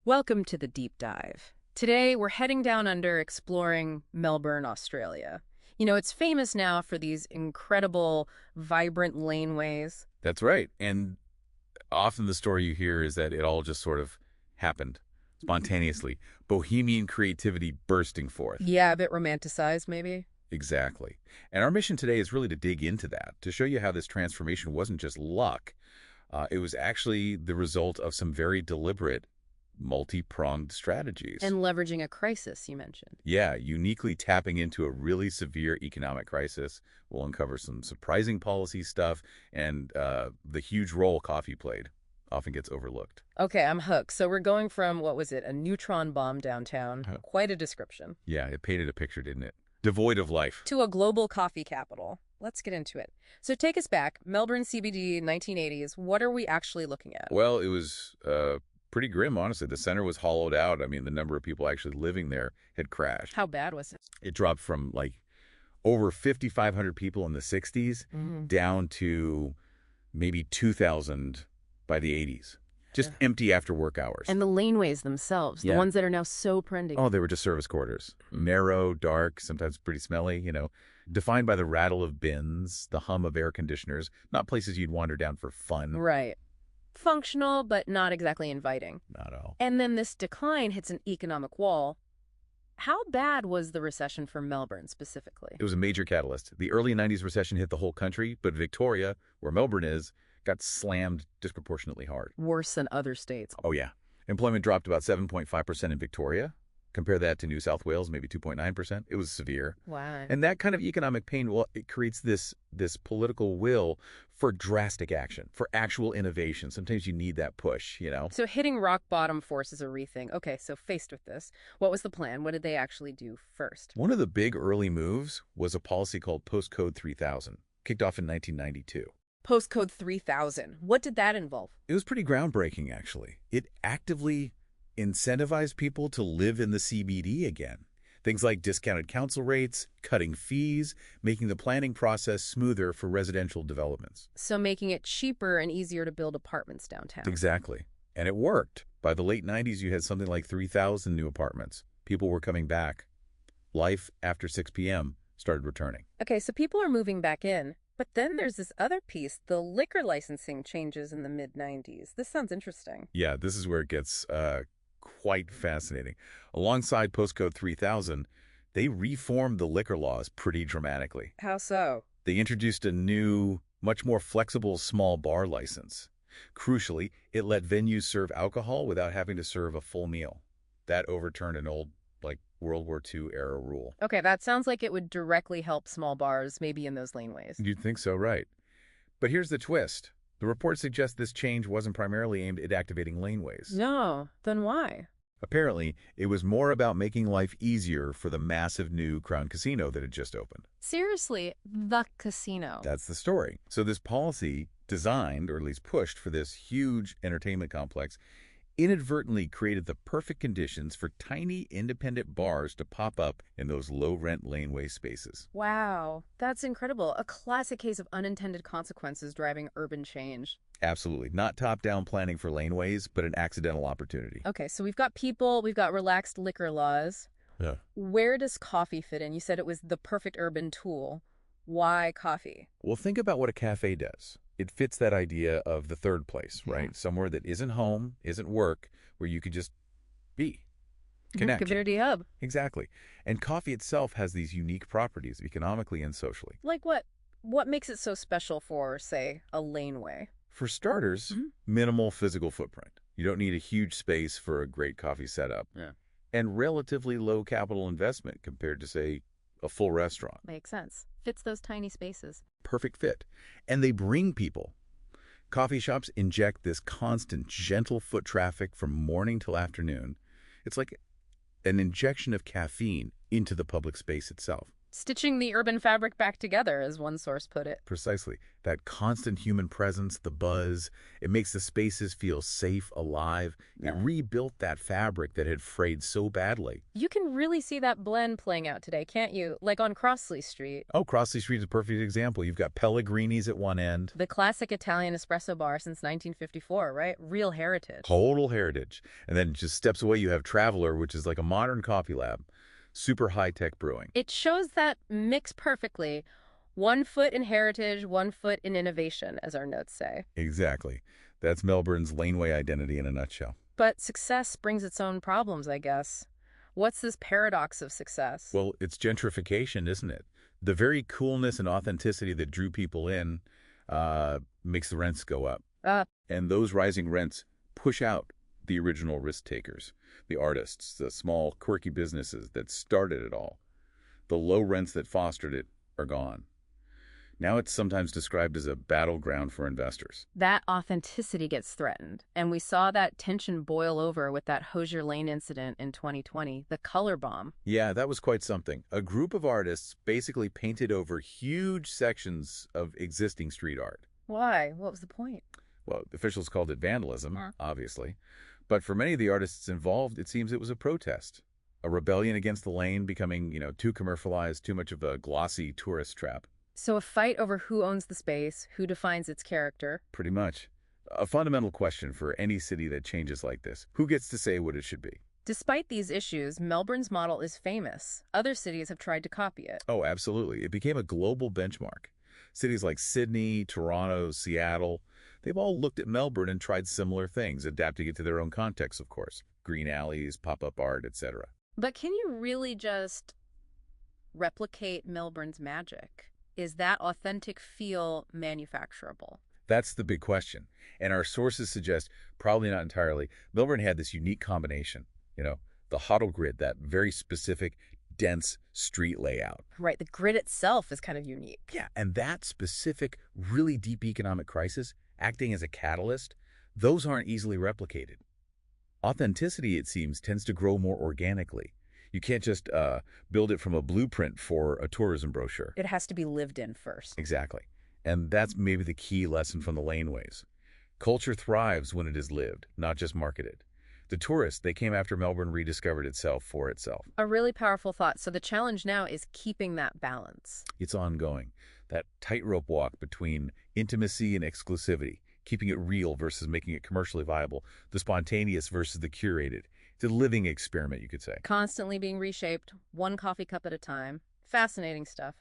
Welcome to the deep dive. Today, we're heading down under exploring Melbourne, Australia. It's famous now for these incredible, vibrant laneways. That's right. And often the story you hear is that it all just sort of happened spontaneously. Bohemian creativity bursting forth. Yeah, a bit romanticized, maybe. Exactly. And our mission today is really to dig into that, to show you how this transformation wasn't just luck. It was actually the result of some very deliberate, multi-pronged strategies. And leveraging a crisis, you mentioned. Yeah, uniquely tapping into a really severe economic crisis. We'll uncover some surprising policy stuff and the huge role coffee played. Often gets overlooked. Okay, I'm hooked. So we're going from, what was it, a neutron bomb downtown, quite a description, Yeah, it painted a picture, didn't it? Devoid of life. to a global coffee capital. Let's get into it. So take us back, Melbourne CBD, 1980s. What are we actually looking at? Well, it was pretty grim, honestly. The center was hollowed out. I mean, the number of people actually living there had crashed. How bad was it? It dropped from like over 5,500 people in the 60s down to maybe 2,000 by the 80s. Just empty after work hours. And the laneways themselves, the Yeah. ones that are now so trendy. Oh, they were just service quarters. Narrow, dark, sometimes pretty smelly, defined by the rattle of bins, the hum of air conditioners, not places you'd wander down for fun. Right. Functional, but not exactly inviting. Not at all. And then this decline hits an economic wall. How bad was the recession for Melbourne specifically? It was a major catalyst. The early 90s recession hit the whole country, but Victoria, where Melbourne is, got slammed disproportionately hard. Worse than other states. Oh, yeah. Employment dropped about 7.5% in Victoria. Compare that to New South Wales, maybe 2.9%. It was severe. Wow. And that kind of economic pain, well, it creates this political will for drastic action, for actual innovation. Sometimes you need that push. So hitting rock bottom forces a rethink. Okay, so faced with this, what was the plan? What did they actually do first? One of the big early moves was a policy called Postcode 3000, kicked off in 1992. Postcode 3000. What did that involve? It was pretty groundbreaking, actually. It actively incentivized people to live in the CBD again. Things like discounted council rates, cutting fees, making the planning process smoother for residential developments. So making it cheaper and easier to build apartments downtown. Exactly. And it worked. By the late 90s, you had something like 3,000 new apartments. People were coming back. Life after 6 p.m. started returning. Okay, so people are moving back in. But then there's this other piece, the liquor licensing changes in the mid-90s. This sounds interesting. Yeah, this is where it gets quite fascinating. Alongside Postcode 3000, they reformed the liquor laws pretty dramatically. How so? They introduced a new, much more flexible small bar license. Crucially, it let venues serve alcohol without having to serve a full meal. That overturned an old, World War II era rule. Okay, that sounds like it would directly help small bars, maybe in those laneways. You'd think so, right? But here's the twist. The report suggests this change wasn't primarily aimed at activating laneways. No, then why? Apparently, it was more about making life easier for the massive new Crown Casino that had just opened. Seriously, the casino. That's the story. So this policy, designed, or at least pushed, for this huge entertainment complex, inadvertently created the perfect conditions for tiny independent bars to pop up in those low-rent laneway spaces. Wow, that's incredible. A classic case of unintended consequences driving urban change. Absolutely. Not top-down planning for laneways, but an accidental opportunity. Okay, so we've got people, we've got relaxed liquor laws. Yeah. Where does coffee fit in? You said it was the perfect urban tool. Why coffee? Well, think about what a cafe does. It fits that idea of the third place, right? Somewhere that isn't home, isn't work, where you could just be, connect. Community hub. Exactly. And coffee itself has these unique properties economically and socially. Like what? What makes it so special for, say, a laneway? For starters, minimal physical footprint. You don't need a huge space for a great coffee setup. Yeah. And relatively low capital investment compared to, say, a full restaurant. Makes sense. Fits those tiny spaces. Perfect fit. And they bring people. Coffee shops inject this constant, gentle foot traffic from morning till afternoon. It's like an injection of caffeine into the public space itself. Stitching the urban fabric back together, as one source put it. Precisely. That constant human presence, the buzz, it makes the spaces feel safe, alive. It rebuilt that fabric that had frayed so badly. You can really see that blend playing out today, can't you? Like on Crossley Street. Oh, Crossley Street is a perfect example. You've got Pellegrini's at one end. The classic Italian espresso bar since 1954, right? Real heritage. Total heritage. And then just steps away, you have Traveler, which is like a modern coffee lab. Super high-tech brewing. It shows that mix perfectly. 1 foot in heritage, 1 foot in innovation, as our notes say. Exactly. That's Melbourne's laneway identity in a nutshell. But success brings its own problems, I guess. What's this paradox of success? Well, it's gentrification, isn't it? The very coolness and authenticity that drew people in makes the rents go up. And those rising rents push out the original risk takers, the artists, the small, quirky businesses that started it all. The low rents that fostered it are gone. Now it's sometimes described as a battleground for investors. That authenticity gets threatened, and we saw that tension boil over with that Hosier Lane incident in 2020, the color bomb. Yeah, that was quite something. A group of artists basically painted over huge sections of existing street art. Why? What was the point? Well, officials called it vandalism, obviously. But for many of the artists involved, it seems it was a protest. A rebellion against the lane becoming, too commercialized, too much of a glossy tourist trap. So a fight over who owns the space, who defines its character. Pretty much. A fundamental question for any city that changes like this. Who gets to say what it should be? Despite these issues, Melbourne's model is famous. Other cities have tried to copy it. Oh, absolutely. It became a global benchmark. Cities like Sydney, Toronto, Seattle, they've all looked at Melbourne and tried similar things, adapting it to their own context, of course. Green alleys, pop-up art, etc. But can you really just replicate Melbourne's magic? Is that authentic feel manufacturable? That's the big question. And our sources suggest probably not entirely. Melbourne had this unique combination, the huddle grid, that very specific, dense street layout. Right, the grid itself is kind of unique. Yeah, and that specific, really deep economic crisis, acting as a catalyst, those aren't easily replicated. Authenticity, it seems, tends to grow more organically. You can't just build it from a blueprint for a tourism brochure. It has to be lived in first. Exactly. And that's maybe the key lesson from the Laneways. Culture thrives when it is lived, not just marketed. The tourists, they came after Melbourne rediscovered itself for itself. A really powerful thought. So the challenge now is keeping that balance. It's ongoing. That tightrope walk between intimacy and exclusivity, keeping it real versus making it commercially viable, the spontaneous versus the curated. It's a living experiment, you could say. Constantly being reshaped, one coffee cup at a time. Fascinating stuff.